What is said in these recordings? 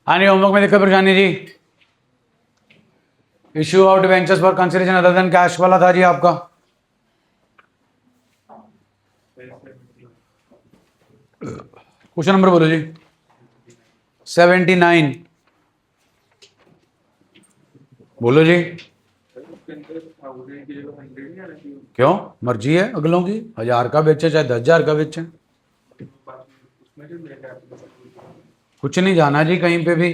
आने होमवर्क में दिक्कत परेशानी जी? Issue of debentures for consideration other than cash वाला था जी आपका। क्वेश्चन नंबर बोलो जी। 79 बोलो जी। क्यों? मर्जी है अगलों की, 1000 का बेचे चाहे 10,000 का बेचे, कुछ नहीं जाना जी कहीं पे भी।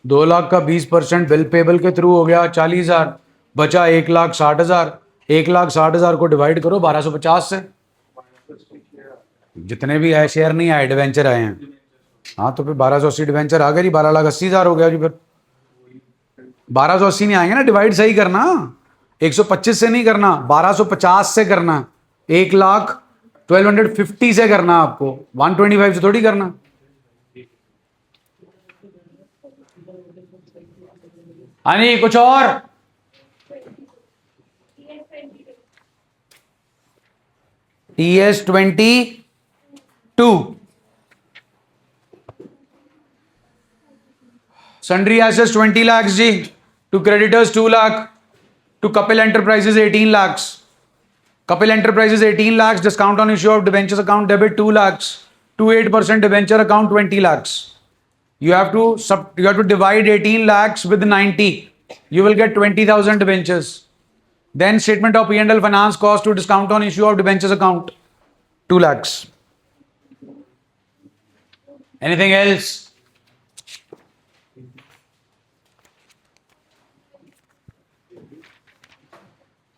2 लाख का 20% बिल पेबल के थ्रू हो गया 40,000, बचा 1,60,000। 1,60,000 को डिवाइड करो 1250 से। जितने भी आए शेयर नहीं आए, डिवेंचर आए हैं। हाँ तो फिर 1280 डिवेंचर आ गए जी, 12,80,000 हो गया जी। फिर 1280 नहीं आएंगे ना, डिवाइड सही करना, 125 से नहीं करना, 1250 से करना, 1,1250 से करना, आपको 125 से थोड़ी करना। हाँ नहीं कुछ और? TS22 sundry assets 20 lakhs ji, to creditors 2 lakh, to Kapil Enterprises 18 lakhs, Kapil Enterprises 18 lakhs, discount on issue of debentures account debit 2 lakhs, to 8% debenture account 20 lakhs. You have to divide 18 lakhs with 90. You will get 20,000 debentures. Then statement of P&L finance cost to discount on issue of debentures account 2 lakhs. Anything else?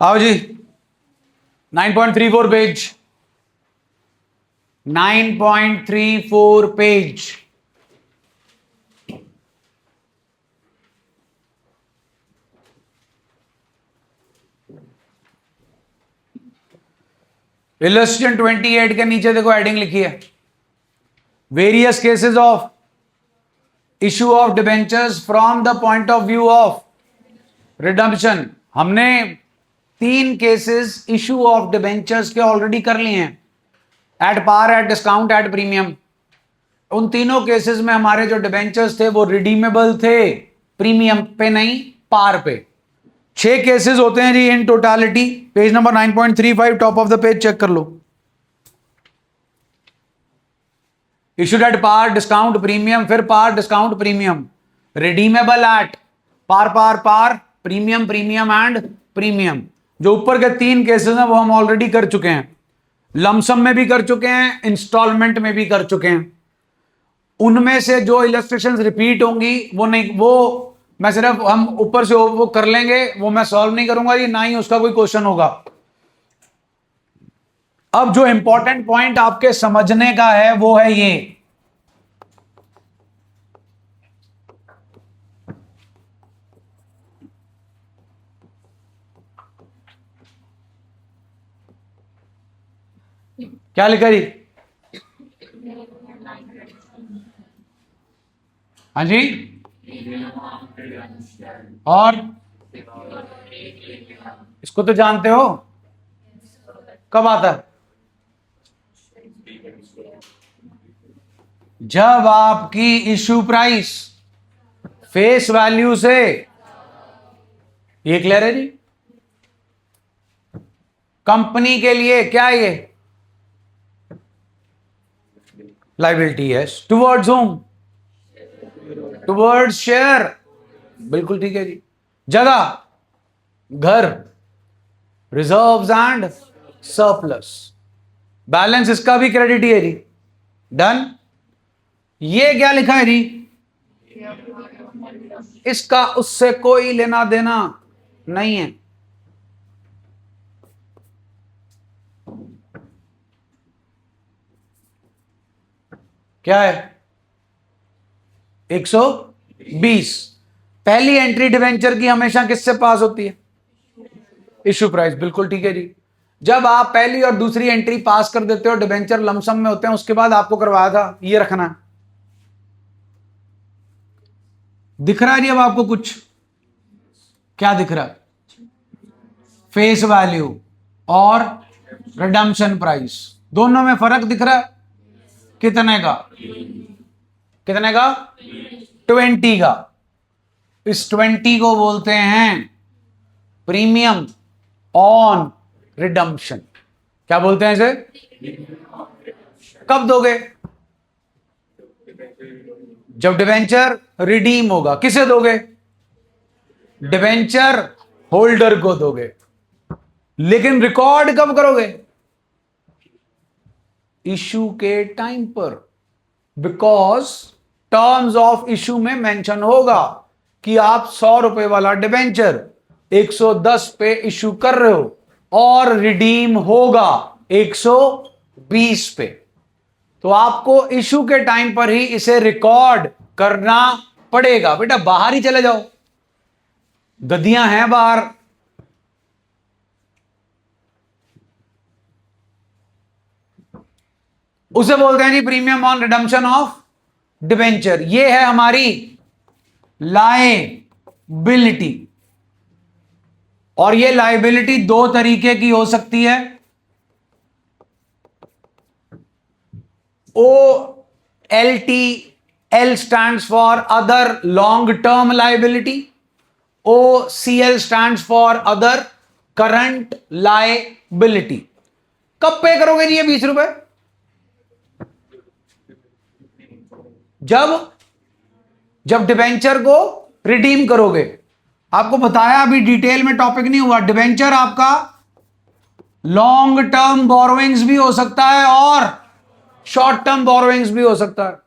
आओ जी 9.34 page, 9.34 page. Illustration 28 के नीचे देखो heading लिखी है, various cases of issue of debentures from the point of view of redemption. हमने 3 cases issue of debentures के already कर लिए हैं, at par, at discount, at premium. उन तीनों केसेस में हमारे जो डिबेंचर्स थे वो रिडीमेबल थे, प्रीमियम पे नहीं, पार पे। 6 केसेस होते हैं जी in totality. Page number 9.35 top of the page check कर लो। Issued at par, discount, premium, फिर par, discount, premium, redeemable at par, par, par, premium, premium and premium. जो ऊपर के 3 केसेस हैं वो हम ऑलरेडी कर चुके हैं, लमसम में भी कर चुके हैं, इंस्टॉलमेंट में भी कर चुके हैं। उनमें से जो इलस्ट्रेशंस रिपीट होंगी वो नहीं, वो मैं सिर्फ हम ऊपर से वो कर लेंगे, वो मैं सॉल्व नहीं करूंगा जी, ना ही उसका कोई क्वेश्चन होगा। अब जो इंपॉर्टेंट पॉइंट आपके समझने का है वो है ये, क्या लिखा जी? हाँ जी, और इसको तो जानते हो, कब आता है? जब आपकी इशू प्राइस फेस वैल्यू से, ये क्लियर है जी? कंपनी के लिए क्या है ये? लायबिलिटी है। टुवर्ड्स होम, टुवर्ड्स शेयर, बिल्कुल ठीक है जी। जगह, घर, रिजर्व्स एंड सरप्लस, बैलेंस इसका भी क्रेडिट ही है जी। डन। ये क्या लिखा है जी? इसका उससे कोई लेना देना नहीं है। क्या है? 120। पहली एंट्री डिवेंचर की हमेशा किससे पास होती है? इशू प्राइस, बिल्कुल ठीक है जी। जब आप पहली और दूसरी एंट्री पास कर देते हो, डिवेंचर लमसम में होते हैं, उसके बाद आपको करवाया था, ये रखना। दिख रहा है जी अब आपको कुछ? क्या दिख रहा है? फेस वैल्यू और रिडम्पशन प्राइस। दोनों में फर्क दिख रहा है? कितने का? कितने का? 20 का। इस 20 को बोलते हैं प्रीमियम ऑन रिडम्पशन। क्या बोलते हैं इसे? कब दोगे? जब डिवेंचर रिडीम होगा। किसे दोगे? डिवेंचर होल्डर को दोगे। लेकिन रिकॉर्ड कब करोगे? इशू के टाइम पर। बिकॉज टर्म्स ऑफ इशू में मेंशन होगा कि आप 100 रुपए वाला डिवेंचर 110 पे इशू कर रहे हो और रिडीम होगा 120 पे। तो आपको इशू के टाइम पर ही इसे रिकॉर्ड करना पड़ेगा। बेटा बाहर ही चले जाओ, गद्दियां हैं बाहर। उसे बोलते हैं जी premium on redemption of debenture. ये है हमारी लायबिलिटी। और ये लायबिलिटी दो तरीके की हो सकती है। OLTL stands for other long term liability. OCL stands for other current liability. कब पे करोगे जी ये 20 रुपए? जब डिवेंचर को रिडीम करोगे। आपको बताया, अभी डिटेल में टॉपिक नहीं हुआ। डिवेंचर आपका लॉन्ग टर्म बोरोइंग्स भी हो सकता है और शॉर्ट टर्म बोरोइंग्स भी हो सकता है।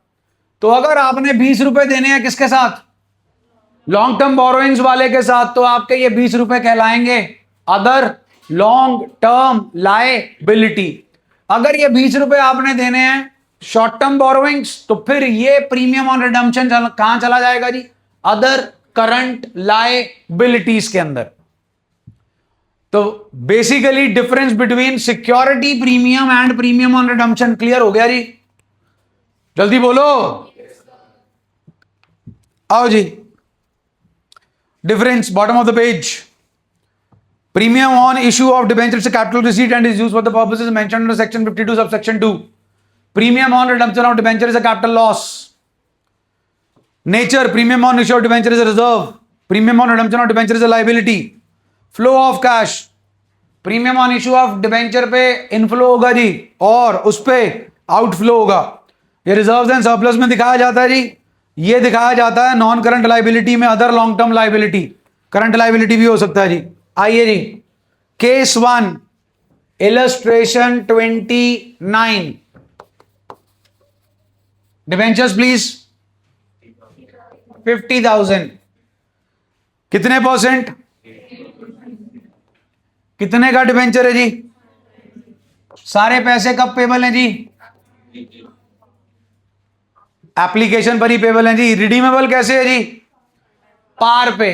तो अगर आपने 20 रुपए देने हैं किसके साथ? लॉन्ग टर्म बोरोइंग्स वाले के साथ, तो आपके ये 20 रुपए कहलाएंगे अदर लॉन्ग टर्म लायबिलिटी। अगर ये 20 रुपए आपने देने हैं शॉर्ट टर्म बोरोइंग्स, तो फिर ये प्रीमियम ऑन रिडम्पशन कहां चला जाएगा जी? अदर करंट लायबिलिटीज के अंदर। तो basically difference between security premium and premium on redemption clear हो गया जी? जल्दी बोलो, आओ जी। Difference bottom of the page. Premium on issue of debenture is capital receipt and is used for the purposes mentioned under section 52 subsection 2। Premium on redemption of debenture is a capital loss. Nature, premium on issue of debenture is a reserve. Premium on redemption of debenture is a liability. Flow of cash. Premium on issue of debenture पे inflow होगा जी और उस पे outflow होगा। ये reserves and surplus में दिखाया जाता है जी। ये दिखाया जाता है नॉन करंट लाइबिलिटी में other long term liability. Current liability भी हो सकता है जी। आइए जी, केस 1 इलस्ट्रेशन 29। Debentures please. 50,000। कितने परसेंट? कितने का डिबेंचर है जी? सारे पैसे कब पेबल हैं जी? एप्लीकेशन पर ही पेबल हैं जी। रिडीमेबल कैसे है जी? पार पे।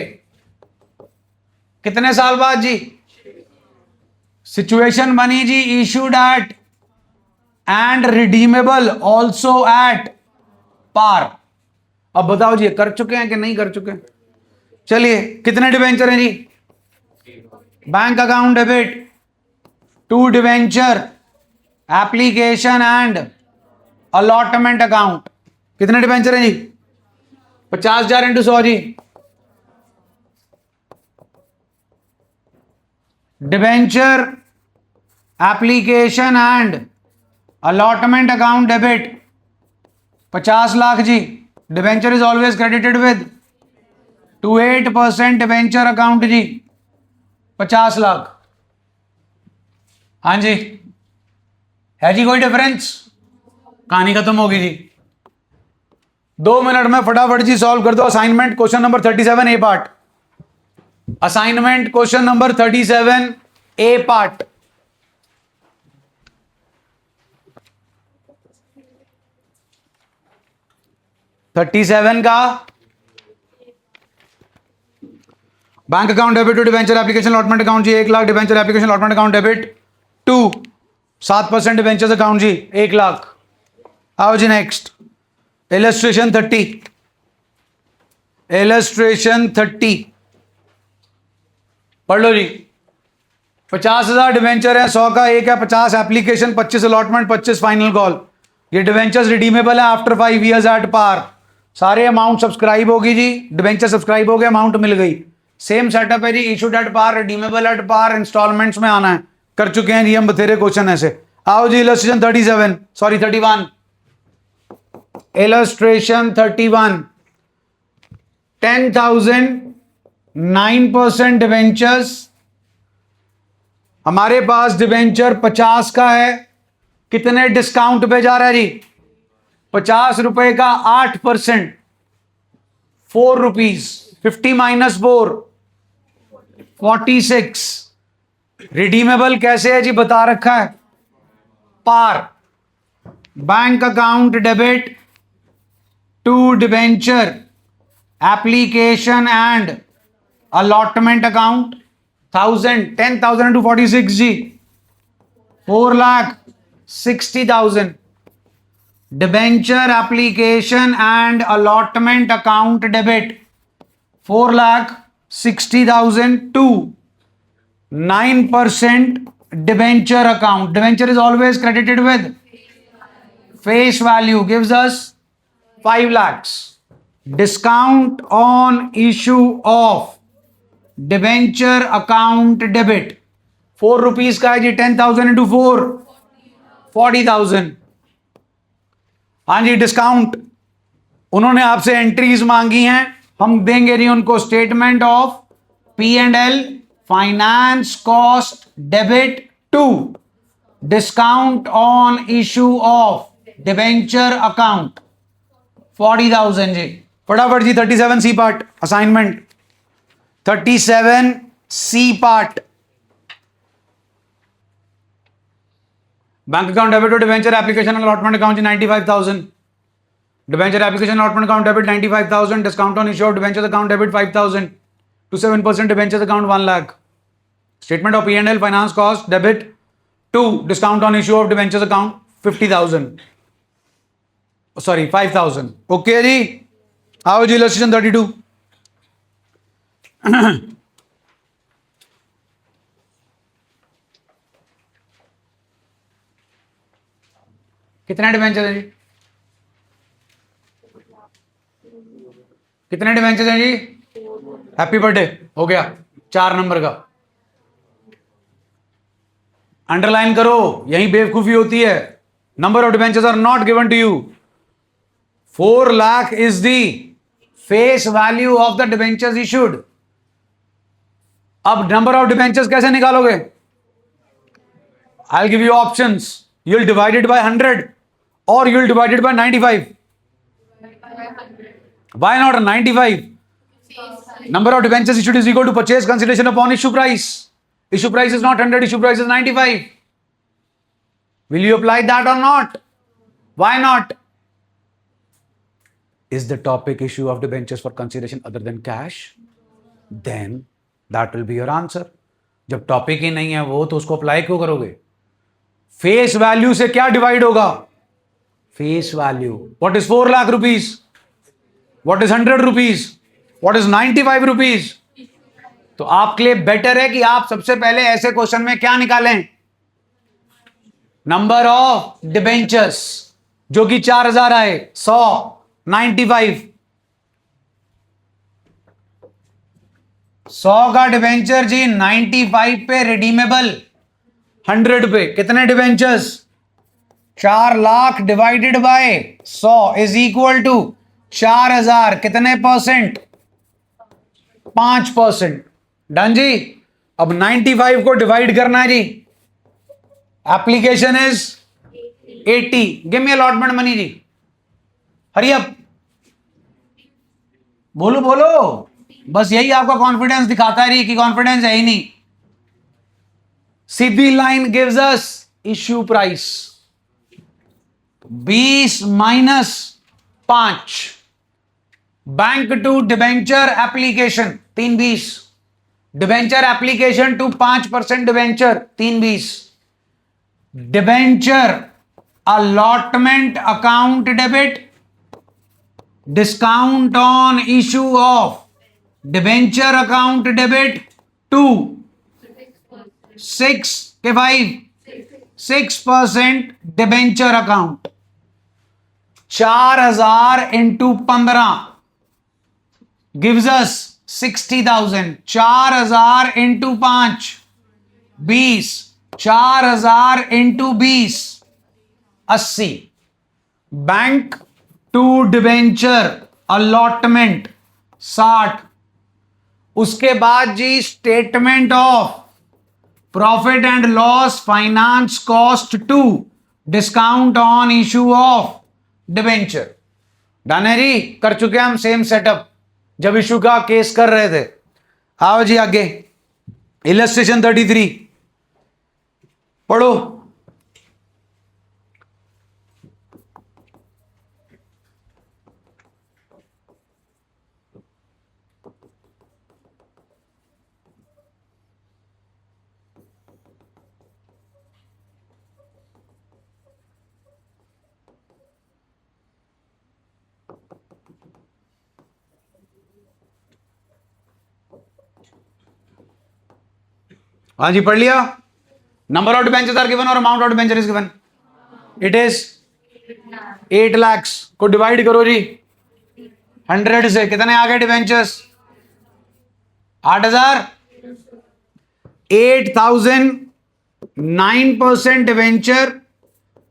कितने साल बाद जी? सिचुएशन बनी जी issued at and redeemable also at par. अब बताओ जी कर चुके हैं कि नहीं कर चुके हैं? चलिए, कितने डिवेंचर हैं जी? Bank account debit to debenture application and allotment account. कितने डिवेंचर हैं जी? 50,000 इंटू 100 जी। Debenture application and allotment account debit 50 lakh जी। Debenture is always credited with 28% debenture account जी 50 लाख। हाँ जी, है जी कोई डिफरेंस? कहानी खत्म होगी जी। 2 मिनट में फटाफट जी सॉल्व कर दो assignment question number 37 A part. Assignment question number 37 A part. Thirty seven का bank account debit to debenture application allotment account जी 1 lakh. Debenture application allotment account debit to 7% debenture account जी 1 लाख। आओ जी नेक्स्ट इलस्ट्रेशन 30। इलस्ट्रेशन 30 पढ़ लो जी। 50,000 debenture है, 100 का एक है, 50 एप्लीकेशन, 25 अलॉटमेंट, 25 फाइनल कॉल। ये डिवेंचर्स रिडीमेबल है आफ्टर 5 इयर्स एट पार। सारे अमाउंट सब्सक्राइब होगी जी, डिवेंचर सब्सक्राइब हो गया, अमाउंट मिल गई। सेम सेटअप है जी, issued at par, redeemable at par, instalments में आना है। कर चुके हैं जी हम बथेरे क्वेश्चन ऐसे। आओ जी इलस्ट्रेशन 37 सॉरी 31, इलस्ट्रेशन 31। 10,000 9% डिवेंचर्स, हमारे पास डिवेंचर 50 का है, कितने डिस्काउंट पे जा रहा है जी? 50 रुपए का 8%, 4 रुपीज, 50 माइनस 4 46। रिडीमेबल कैसे है जी, बता रखा है, par. Bank account debit to debenture application and allotment account 1000, 10,000 to 46 जी, 4,60,000। Debenture application and allotment account debit 4,60,000 to 9% debenture account. Debenture is always credited with face value, gives us 5 lakhs। Discount on issue of debenture account debit 4 rupees का है जी, 10,000 into 4 40,000। हाँ जी, discount उन्होंने आपसे entries मांगी हैं, हम देंगे जी उनको। Statement of P&L, finance cost debit to discount on issue of debenture account 40,000 जी। फटाफट जी 37C part assignment, 37C part. Bank account debit और debenture application allotment account 95,000। Debenture application allotment account debit 95,000, discount on issue of debenture account debit 5,000 to 7% debenture account 1 lakh. Statement of P&L, finance cost debit to discount on issue of debenture account 50,000 sorry 5,000। Okay जी, आओ जी illustration 32। कितने debenture हैं जी? कितने debenture हैं जी? Happy birthday हो गया, 4 number का। Underline करो, यही बेवकूफी होती है। Number of debentures are not given to you. 4 lakh is the face value of the debentures issued. अब नंबर ऑफ डिवेंचर्स कैसे निकालोगे? I will give you options. You will divide it by 100 और you will divide it by 95। Why not 95? Number of debentures issued is equal to purchase consideration upon issue price. Issue price is not 100, issue price is 95. Will you apply that or not? Why not? Is the topic issue of debentures for consideration other than cash? Then that will be your answer. जब topic ही नहीं है वो, तो उसको apply क्यों करोगे? Face value से क्या डिवाइड होगा? Face value. What is 4 lakh rupees? What is 100 rupees? What is 95 rupees? तो आपके लिए बेटर है कि आप सबसे पहले ऐसे क्वेश्चन में क्या निकालें? नंबर ऑफ डिबेंचर्स, जो कि 4,000 आए, 100 95, 100 का डिबेंचर जी 95 पे रिडीमेबल, 100 पे कितने debentures? 4 lakh divided by 100 is equal to 4,000, कितने परसेंट? 5%। डन जी। अब 95 को डिवाइड करना है जी। Application is 80। Give me allotment money जी, हरी अप। बोलो बोलो, बस यही आपका कॉन्फिडेंस दिखाता है कि कॉन्फिडेंस है ही नहीं। सीधी line gives us issue price 20 minus 5। Bank to debenture application 320, debenture application to 5% debenture 320, debenture allotment account debit, discount on issue of debenture account debit to 6 के 6% debenture account 4000 into 15 gives us 60,000. 4000 into 5 20. 4000 into 20 80. Bank to debenture allotment 60. उसके बाद जी statement of profit and loss finance cost to discount on issue of debenture. Done है जी, कर चुके हम same setup जब इशू का केस कर रहे थे. आओ जी आगे इलस्ट्रेशन 33 पढ़ो. हाँ जी पढ़ लिया. Number of debentures are given और amount of debenture is given. It is 8 lakhs को डिवाइड करो जी 100 से. कितने आ गए डिबेंचर्स? 8000. 8000 9% डिबेंचर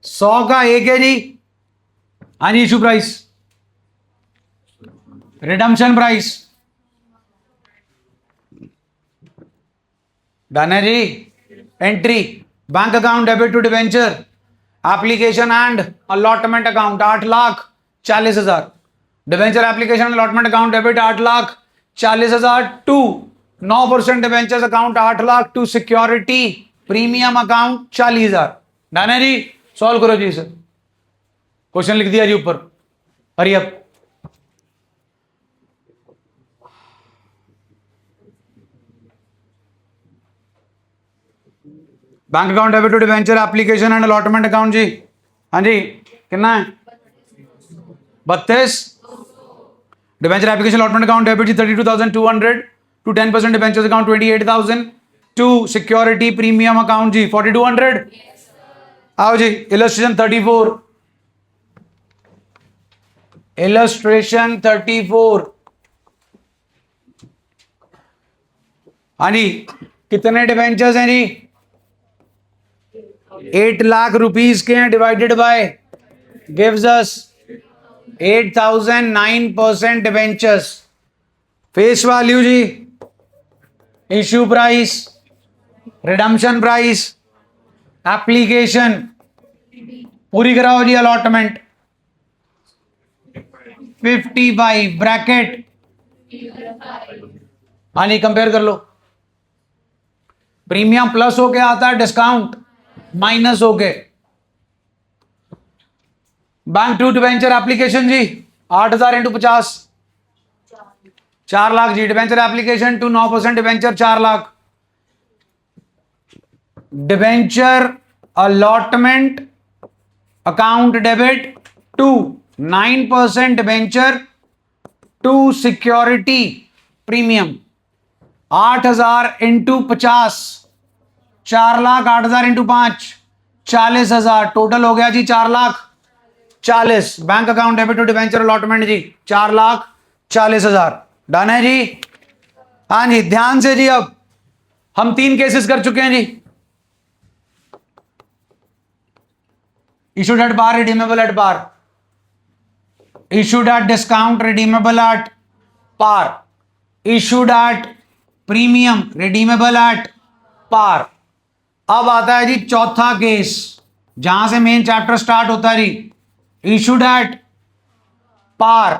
100 का एक है जी. हाँ जी issue price redemption price done है जी. Entry bank account debit to debenture application and allotment account 8,40,000. Debenture application allotment account debit 8,40,000 to 9% debentures account 8 lakh to security premium account 40,000. Done है जी. सॉल्व करो जी सर. क्वेश्चन लिख दिया जी ऊपर. Hurry up. Bank account debit to debenture application and allotment account जी. हाँ जी कितना है? 32. Debenture application allotment account debit जी 32,200 to 10% debenture account 28,000 to security premium account जी 4,200. आओ जी इलस्ट्रेशन 34. इलस्ट्रेशन 34. हाँ जी कितने डिबेंचर्स हैं जी? 8 लाख रुपीस के हैं divided by gives us 8,000 9% debentures. Face value जी issue price redemption price application पूरी कराओ जी. Allotment 55 bracket. हाँ जी कंपेयर कर लो. प्रीमियम प्लस होके आता है डिस्काउंट माइनस होके. बैंक टू डिबेंचर एप्लीकेशन जी 8,000 इंटू 50 4 लाख जी. Debenture application to 9% debenture 4 lakh. Debenture allotment account debit to 9% debenture to security premium 8,000 into 50 4 lakh. 8,000 into 5 40,000. Total हो गया जी 4,40,000. Bank account debit to debenture allotment जी 4,40,000. डन है जी. हाँ जी ध्यान से जी. अब हम 3 केसेस कर चुके हैं जी. Issued at par redeemable at par. Issued at discount redeemable at par. Issued at premium redeemable at par. अब आता है जी चौथा केस जहां से मेन चैप्टर स्टार्ट होता है जी. Issued at par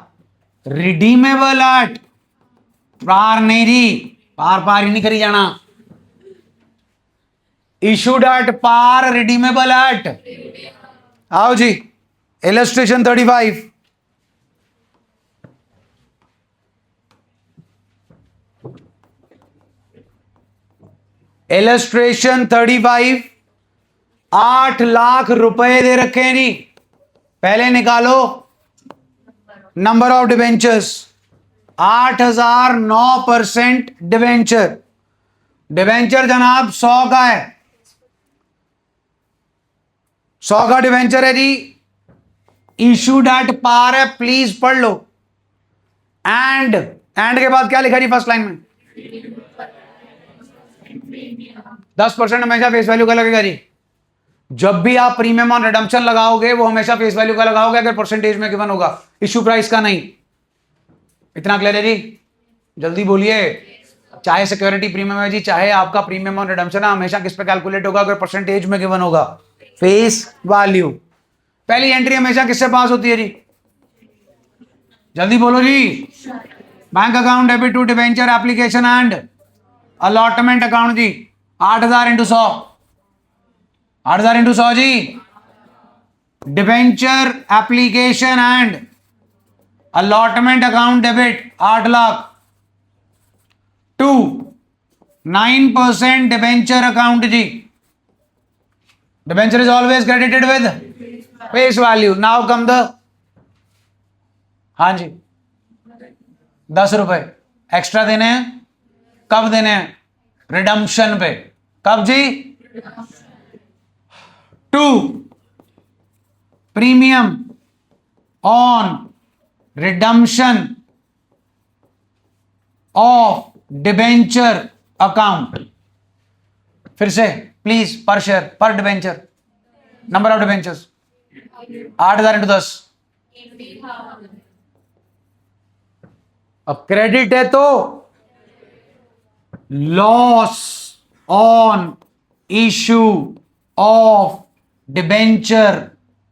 redeemable at par नहीं जी. पार ही नहीं करी जाना. Issued at par redeemable at. आओ जी इलस्ट्रेशन 35. इलस्ट्रेशन 35. 8 लाख रुपए दे रखे हैं जी. पहले निकालो number of debentures. 8,000 9% debenture debenture जनाब 100 का है, 100 का डिवेंचर है जी, इशूड एट पार है, प्लीज पढ़ लो। एंड के बाद क्या लिखा जी फर्स्ट लाइन में? 10% हमेशा फेस वैल्यू का लगेगा जी। जब भी आप प्रीमियम ऑन रिडम्पशन लगाओगे वो हमेशा फेस वैल्यू का लगाओगे, अगर परसेंटेज में गिवन होगा, इशू प्राइस का नहीं। इतना क्लियर है जी? जल्दी बोलिए। चाहे सिक्योरिटी प्रीमियम है जी, चाहे आपका प्रीमियम ऑन रिडम्पशन है, हमेशा किस पे कैलकुलेट होगा अगर परसेंटेज में गिवन होगा? Face value. पहली एंट्री हमेशा किससे पास होती है जी? जल्दी बोलो जी। Bank account debit to debenture application and allotment account जी। 8000 इंटू 100, 8000 इंटू 100 जी। Debenture application and allotment account debit 8 lakh to 9% debenture account जी। Debenture is always credited with face value. Now come the, हाँ जी 10 रुपए एक्स्ट्रा देने हैं। कब देने हैं? रिडम्पशन पे। कब जी? To premium on redemption of debenture account. फिर से please, per share, per debenture, number of debentures 8000 into 10। अब क्रेडिट है तो loss on issue of debenture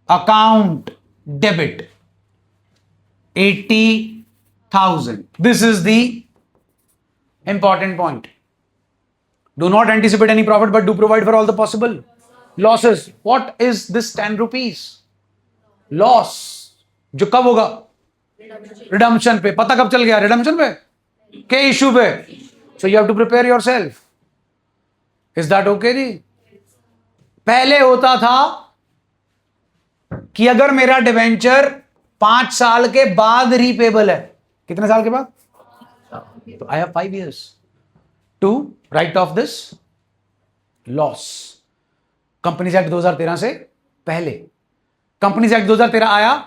account debit 80,000. This is the important point. Do not anticipate any profit, but do provide for all the possible losses. What is this 10 rupees loss? जो कब होगा? Redemption पे। पता कब चल गया? Redemption पे के इशू पे। So you have to prepare yourself. Is that okay जी? पहले होता था कि अगर मेरा डिवेंचर 5 साल के बाद रीपेबल है, कितने साल के बाद? तो I have 5 years to write off this loss. Companies act 2013 से पहले, कंपनीज एक्ट 2013 आया,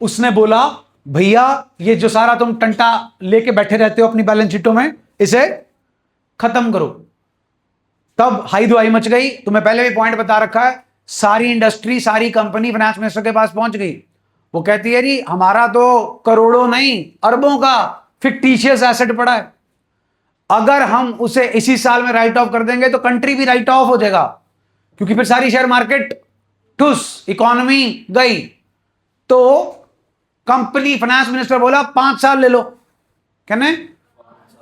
उसने बोला भैया ये जो सारा तुम टंटा लेके बैठे रहते हो अपनी बैलेंस शीटों में, इसे खत्म करो। तब हाई दुहाई मच गई। तुम्हें पहले भी पॉइंट बता रखा है, सारी इंडस्ट्री, सारी कंपनी फाइनेंस मिनिस्टर के पास पहुंच गई। वो कहती है जी हमारा तो करोड़ों नहीं अरबों का फिक्टिशियस एसेट पड़ा है, अगर हम उसे इसी साल में राइट ऑफ कर देंगे तो कंट्री भी राइट ऑफ हो जाएगा, क्योंकि फिर सारी शेयर मार्केट ठुस, इकोनॉमी गई। तो कंपनी, फाइनेंस मिनिस्टर बोला 5 साल ले लो। कहने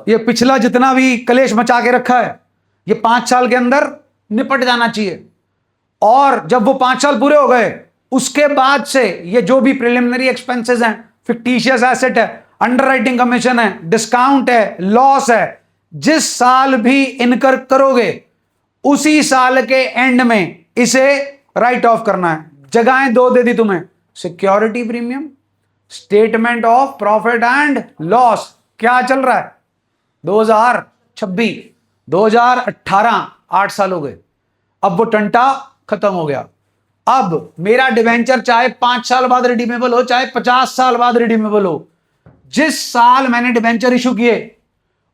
ये पिछला जितना भी कलेश मचा के रखा है ये 5 साल के अंदर निपट जाना चाहिए। और जब वो 5 साल पूरे हो गए, उसके बाद से ये जो भी प्रिलिमिनरी एक्सपेंसेस हैं, फिक्टिशियस एसेट है, अंडरराइटिंग कमीशन है, डिस्काउंट है, लॉस है, जिस साल भी इनकर करोगे उसी साल के एंड में इसे राइट ऑफ करना है। जगहें 2 दे दी तुम्हें, security premium, statement of profit and loss. क्या चल रहा है? 2026, 2018, 8 साल हो गए। अब वो टंटा खत्म हो गया। अब मेरा डिवेंचर चाहे 5 साल बाद रिडीमेबल हो, चाहे 50 साल बाद रिडीमेबल हो, जिस साल मैंने डिवेंचर इशू किए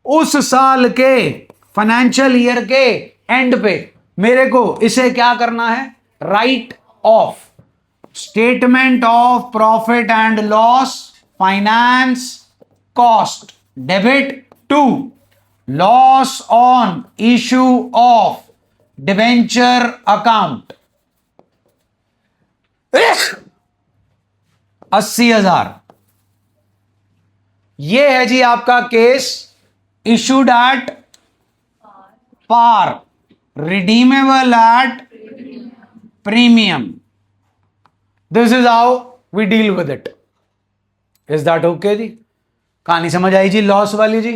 उस साल के फाइनेंशियल ईयर के एंड पे मेरे को इसे क्या करना है? Write off. Statement of profit and loss, finance cost debit to loss on issue of debenture account 80,000। ये है जी आपका case, issued at par, redeemable at premium. This is how we deal with it. Is that okay जी? कहानी समझ आई जी loss वाली जी?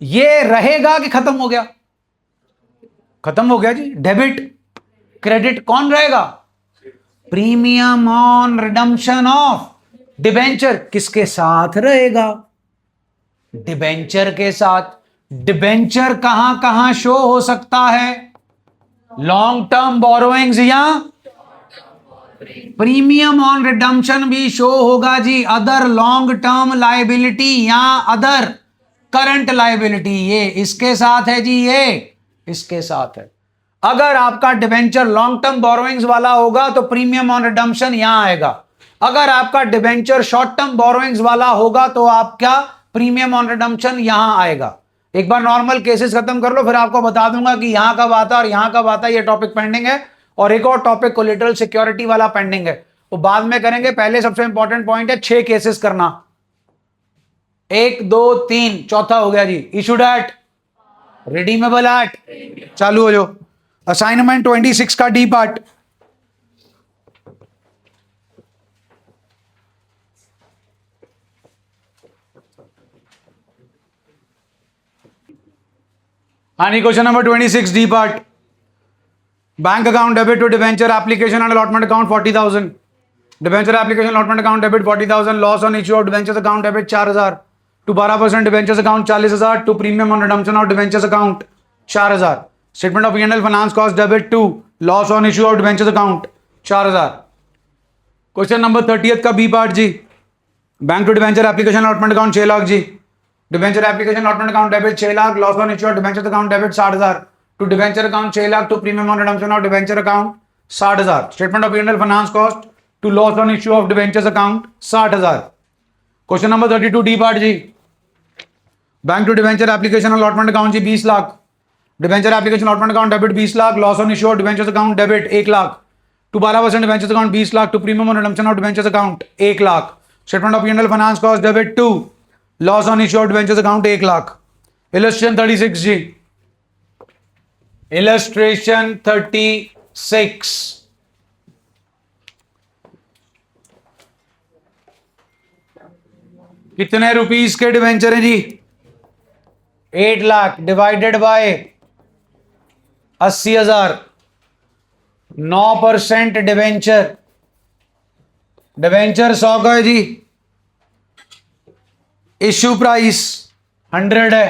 ये रहेगा कि खत्म हो गया? खत्म हो गया जी। डेबिट क्रेडिट कौन रहेगा? Premium on redemption of debenture किसके साथ रहेगा? डिबेंचर के साथ। डिबेंचर कहां कहां शो हो सकता है? लॉन्ग टर्म बोरोइंग्स या प्रीमियम ऑन रिडम्पशन भी शो होगा जी। अदर लॉन्ग टर्म लायबिलिटी या अदर करंट लायबिलिटी, ये इसके साथ है जी, ये इसके साथ है। अगर आपका डिबेंचर लॉन्ग टर्म बोरोइंग्स वाला होगा तो प्रीमियम ऑन रिडम्पशन यहां आएगा। अगर आपका डिबेंचर शॉर्ट टर्म बोरोइंग्स वाला होगा तो आपका प्रीमियम ऑन रिडम्पशन यहां आएगा। एक बार नॉर्मल केसेस खत्म कर लो, फिर आपको बता दूंगा कि यहां कब आता है और यहां कब आता है। ये टॉपिक पेंडिंग है और एक और टॉपिक कोलेटरल सिक्योरिटी वाला पेंडिंग है, वो बाद में करेंगे। पहले सबसे इंपॉर्टेंट पॉइंट है 6 केसेस करना। 1 2 3, चौथा हो गया जी इशूड एट, रिडीमेबल एट। चालू हो जाओ। असाइनमेंट 26 का डी पार्ट। हाँ जी, question number 26 D part. Bank account debit to debenture application and allotment account 40,000। Debenture application allotment account debit 40,000। Loss on issue of debentures account debit 4,000 to 12% debentures account 40,000 to premium on redemption of debentures account 4,000। Statement of P&L finance cost debit to loss on issue of debentures account 4,000। Question number 30 का B part जी। Bank to debenture application allotment account 6 lakh जी। Debenture application allotment account debit 6 lakh. Loss on issue of debenture account debit 60,000 to debenture account 6 lakh to premium on redemption of debenture account 60,000। Statement of P&L finance cost to loss on issue of debentures account 60,000। Question number 32 D part जी। Bank to debenture application allotment account जी 20 lakh. Debenture application allotment account debit 20 lakh. Loss on issue of debentures account debit 1 lakh to 12% debentures account 20 lakh to premium on redemption of debentures account 1 lakh. Statement of P&L finance cost debit to loss on issue of debentures account 1 lakh. Illustration 36 जी। Illustration 36। कितने rupees के debenture हैं जी? 8 lakh divided by 80,000। 9% debenture, debenture 100 का है जी। Issue price 100 है।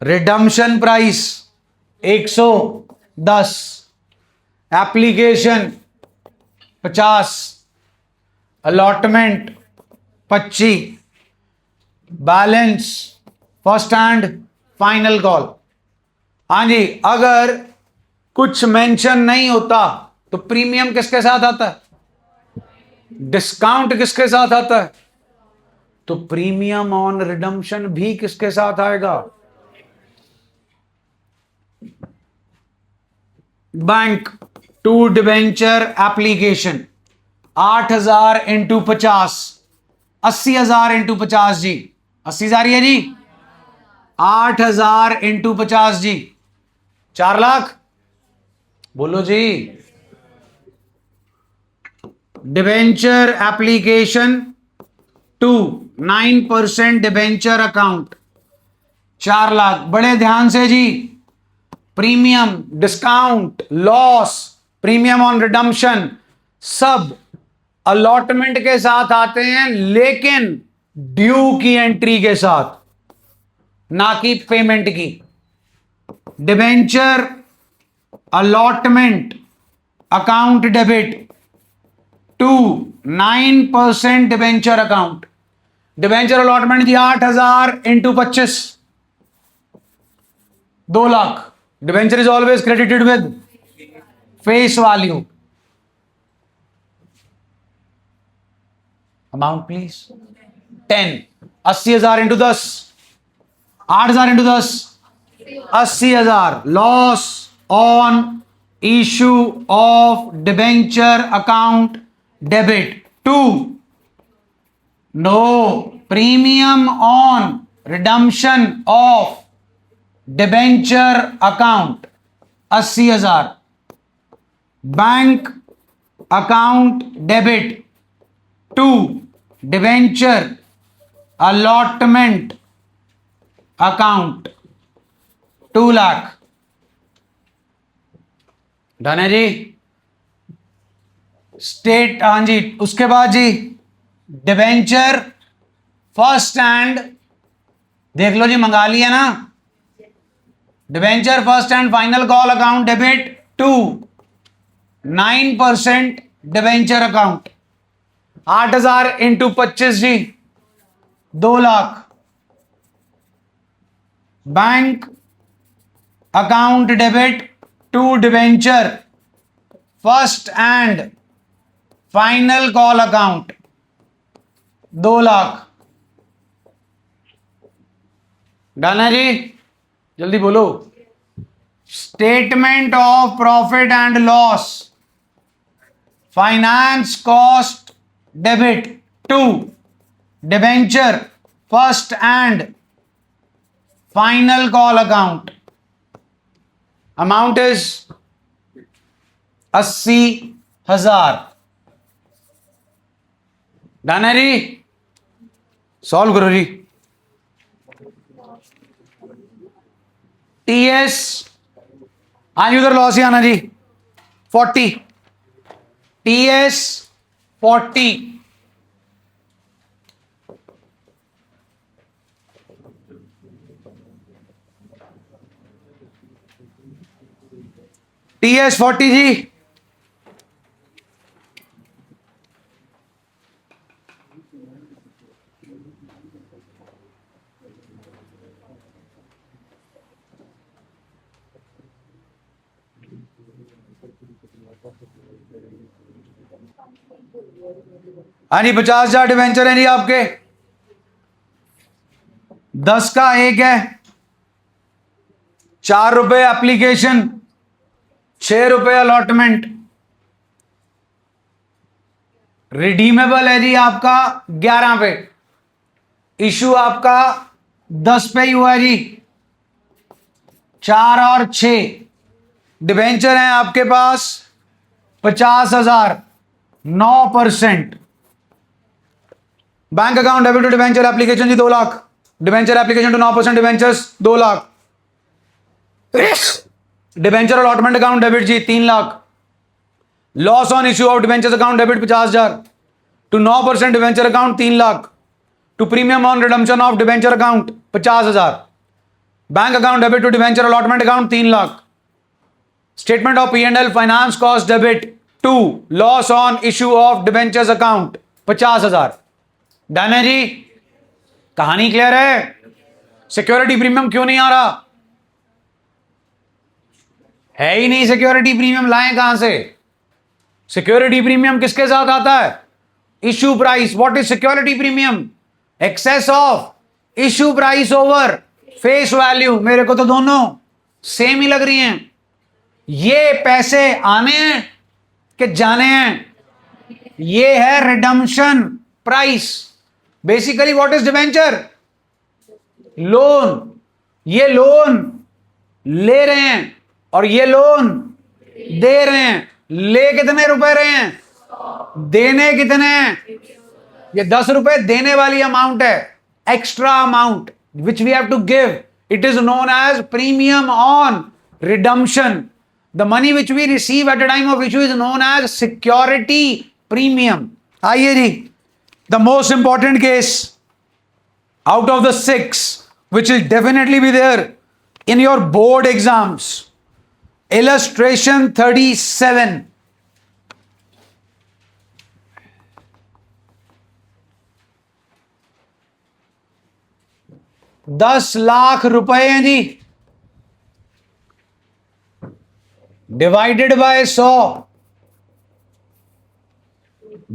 Redemption price 110। Application 50। Allotment 25। Balance first and final call. हाँ जी, अगर कुछ मेंशन नहीं होता तो प्रीमियम किसके साथ आता है? डिस्काउंट किसके साथ आता है? तो प्रीमियम ऑन रिडम्पशन भी किसके साथ आएगा? Bank to debenture application 8,000 into 50, 80,000 into 50 जी। 80,000 ही है जी। 8,000 इंटू 50 जी 4 लाख। बोलो जी। Debenture application to 9% debenture account 4 lakh. बड़े ध्यान से जी, premium, discount, loss, premium on redemption सब अलॉटमेंट के साथ आते हैं, लेकिन ड्यू की एंट्री के साथ, ना कि पेमेंट की। Debenture allotment account debit to 9% debenture account. Debenture allotment जी 8,000 into 25, 2 lakh. Debenture is always credited with face value. Amount please 10। 80,000 into 10, 8,000 into 10, 80,000। Loss on issue of debenture account debit to no premium on redemption of debenture account 80,000। Bank account debit to debenture allotment account 2 lakh. Done है जी। State, हाँ जी। उसके बाद जी debenture first and देख लो जी, मंगा लिया ना। Debenture first and final call account debit to 9% debenture account. 8,000 into 25 जी, 2 lakh. Bank account debit to debenture first and final call account 2 lakh. Done है जी, जल्दी बोलो। Statement of profit and loss, finance cost debit to debenture first and final call account. Amount is 80,000। Done है जी, solve करो जी। TS, हाँ जी, उधर loss ही आना जी। 40, टीएस 40, टीएस 40 जी। हाँ जी, 50,000 डिवेंचर है जी आपके। 10 का एक है, 4 रुपए एप्लीकेशन, 6 रुपए अलॉटमेंट। रिडीमेबल है जी आपका 11 पे, इशू आपका 10 पे ही हुआ है जी। 4 और 6 डिवेंचर हैं आपके पास 50,000, 9%। Bank account debit to debenture application जी 2 lakh. Debenture application to 9% debentures 2 lakh. Debenture allotment account debit जी 3 lakh. Loss on issue of debentures account debit 50,000 to 9% debenture account 3 lakh. To premium on redemption of debenture account 50,000। Bank account debit to debenture allotment account 3 lakh. Statement of P&L finance cost debit to loss on issue of debentures account 50,000। Done है जी, कहानी clear है। Security premium क्यों नहीं आ रहा? है ही नहीं security premium, लाएं कहां से? सिक्योरिटी प्रीमियम किसके साथ आता है? Issue price. What is security premium? Excess of issue price over face value. मेरे को तो दोनों सेम ही लग रही हैं। ये पैसे आने हैं कि जाने हैं? ये है redemption price. Basically what is debenture? Loan. ये लोन ले रहे हैं और ये लोन दे रहे हैं। ले कितने रुपए रहे हैं? देने कितने हैं? ये 10 रुपए देने वाली अमाउंट है, extra amount which we have to give. It is known as premium on redemption. The money which we receive at a time of issue is known as security premium. आइए जी, the most important case out of the 6 which will definitely be there in your board exams. Illustration 37. ₹10 lakh हैं जी, divided by 100,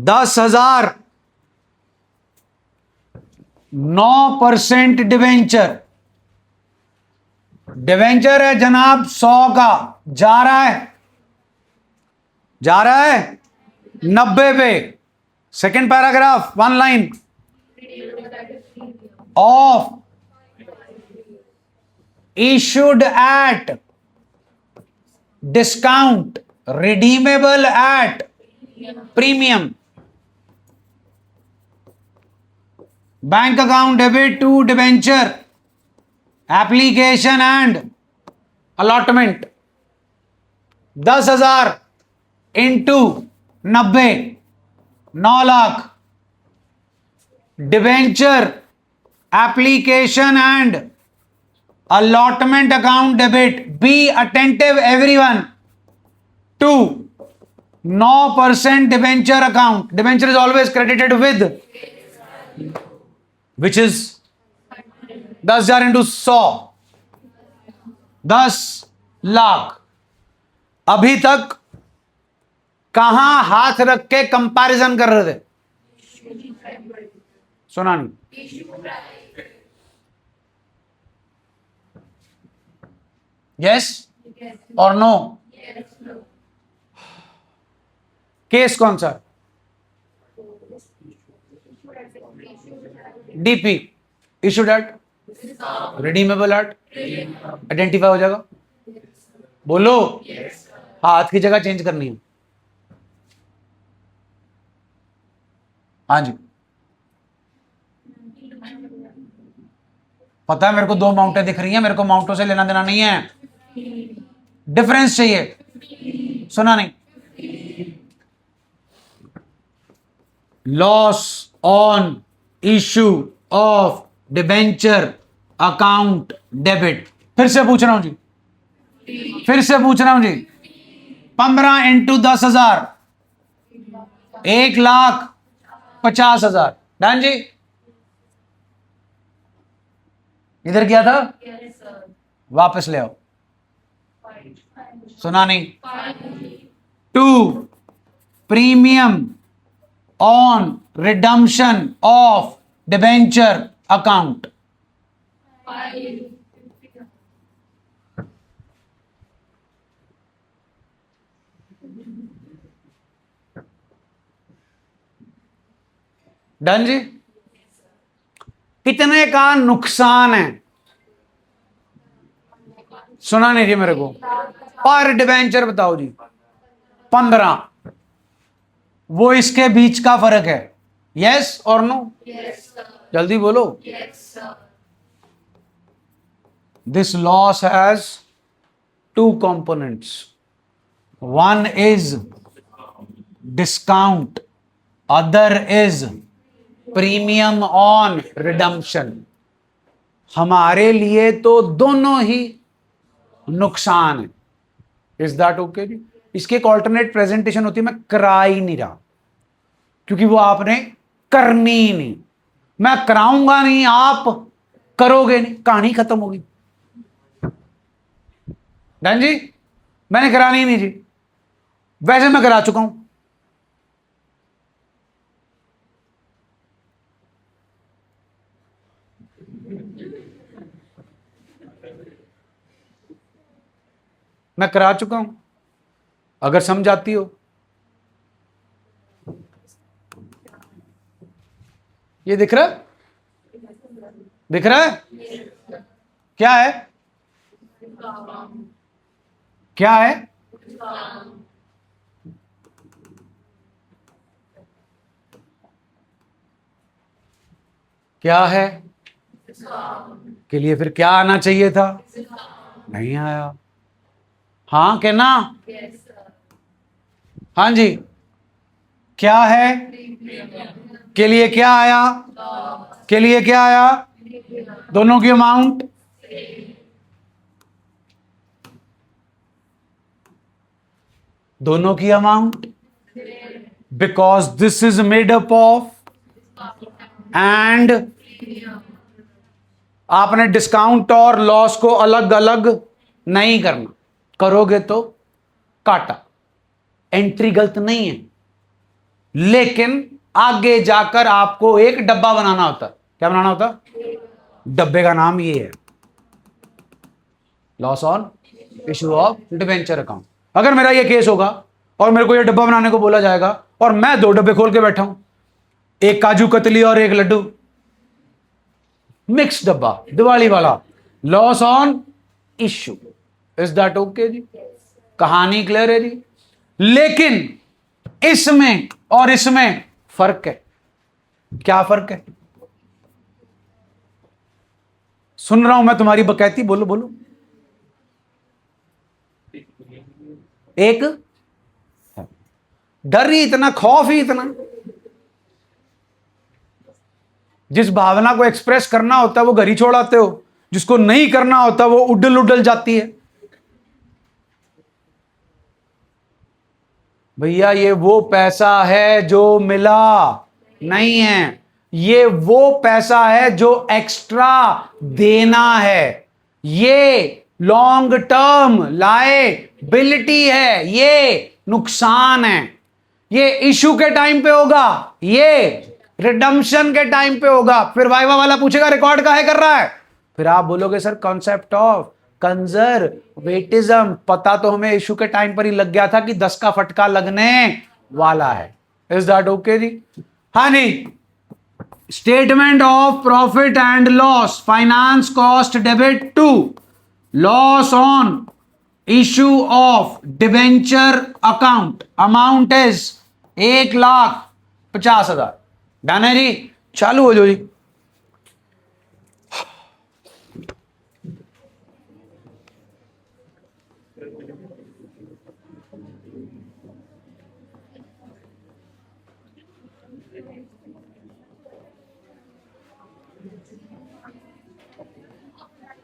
10,000, 9% debenture. Debenture है जनाब 100 का, जा रहा है 90 पे। Second paragraph, 1 line. Of issued at discount, redeemable at premium. Bank account debit to debenture application and allotment. 10,000 into 90, 9 lakh. Debenture application and allotment account debit. Be attentive everyone. 2, 9% debenture account. Debenture is always credited with, which is 10,000 into 100, 10 lakh. अभी तक कहां हाथ रख के comparison कर रहे थे? सुना नहीं? यस और नो? केस कौन सा? DP, issued at, redeemable eight, identify हो जाएगा. बोलो. हाथ की जगह चेंज करनी है. हाँ जी, पता है मेरे को 2 माउंटें दिख रही हैं, मेरे को माउंटों से लेना देना नहीं है, डिफरेंस चाहिए. सुना नहीं? Loss on issue of debenture account debit. फिर से पूछ रहा हूं जी, फिर से पूछ रहा हूं जी. 15 इंटू 10,000, 1,50,000. डन जी? इधर किया था, वापस ले आओ. सुना नहीं? 2, premium on redemption of debenture account. Done जी? कितने का नुकसान है? सुना नहीं जी मेरे को? पर डिबेंचर बताओ जी. 15. वो इसके बीच का फर्क है. यस और नो? जल्दी बोलो. This loss has 2 components. One is discount, other is premium on redemption. हमारे लिए तो दोनों ही नुकसान है. इज दैट ओके जी? इसके एक ऑल्टरनेट प्रेजेंटेशन होती है, मैं करा ही नहीं रहा क्योंकि वो आपने करनी ही नहीं. मैं कराऊंगा नहीं, आप करोगे नहीं, कहानी खत्म होगी. डन जी? मैंने करानी ही नहीं जी, वैसे मैं करा चुका हूं. मैं करा चुका हूं, अगर समझ आती हो. ये दिख रहा है? दिख रहा है? क्या है? क्या है? क्या है के लिए फिर क्या आना चाहिए था? नहीं आया. हाँ कहना? हाँ जी. क्या है के लिए क्या आया? के लिए क्या आया? दोनों की अमाउंट. दोनों की amount, because this is made up of and. आपने डिस्काउंट और लॉस को अलग अलग नहीं करना, करोगे तो काटा. एंट्री गलत नहीं है, लेकिन आगे जाकर आपको एक डब्बा बनाना होता. क्या बनाना होता? डब्बे का नाम ये है, loss on issue of debenture account. अगर मेरा ये केस होगा और मेरे को ये डब्बा बनाने को बोला जाएगा और मैं 2 डब्बे खोल के बैठा हूं, एक काजू कतली और एक लड्डू, मिक्स डब्बा, दिवाली वाला, loss on issue. Is that okay जी? कहानी क्लियर है जी? लेकिन इसमें और इसमें फर्क है. क्या फर्क है? सुन रहा हूं मैं तुम्हारी बकैती, बोलो बोलो. एक डर ही इतना, खौफ ही इतना. जिस भावना को एक्सप्रेस करना होता है वो घर ही छोड़ आते हो, जिसको नहीं करना होता वो उडल उडल जाती है। भैया ये वो पैसा है जो मिला नहीं है, ये वो पैसा है जो एक्स्ट्रा देना है, ये लॉन्ग टर्म लायबिलिटी है, ये नुकसान है। ये इशू के टाइम पे होगा, ये रिडम्पशन के टाइम पे होगा। फिर वाइवा वाला पूछेगा रिकॉर्ड काहे कर रहा है, फिर आप बोलोगे सर कॉन्सेप्ट ऑफ कंजर्वेटिज्म। पता तो हमें इशू के टाइम पर ही लग गया था कि 10 का फटका लगने वाला है। इज दैट ओके जी? हाँ जी। Statement of profit and loss, finance cost debit to loss on issue of debenture account, amount is 1,50,000। Done है जी? चालू हो जाओ जी।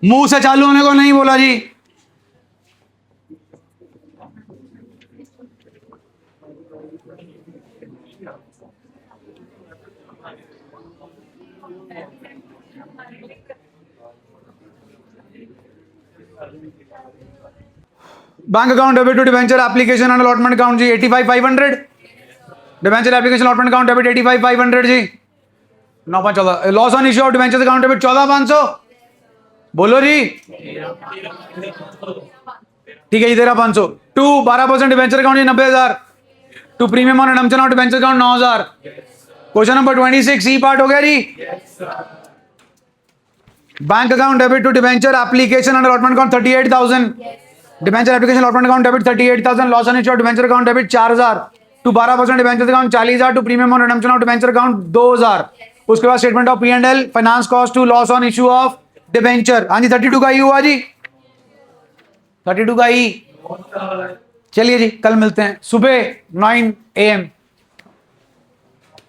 मुंह से चालू होने को नहीं बोला जी। Bank account debit to debenture application and allotment account जी 85,500। Debenture application allotment account debit 85,500 जी। 9,14। Loss on issue of debenture account debit 14,500। बोलो जी। ठीक है, 13,500 to 12% debenture account 90,000 to premium on redemption of debenture account 9,000। Question number 26 C part हो गया जी। Bank account debit to debenture application and allotment account 38,000। Debenture application allotment account debit 38,000। Loss on issue of debenture account debit 4,000 to 12% debenture account 40,000 to premium on redemption of debenture account 2,000। उसके बाद statement of P&L, finance cost to loss on issue of debenture. हाँ जी, 32 का ही हुआ जी, 32 का ही। चलिए जी, कल मिलते हैं सुबह 9 AM।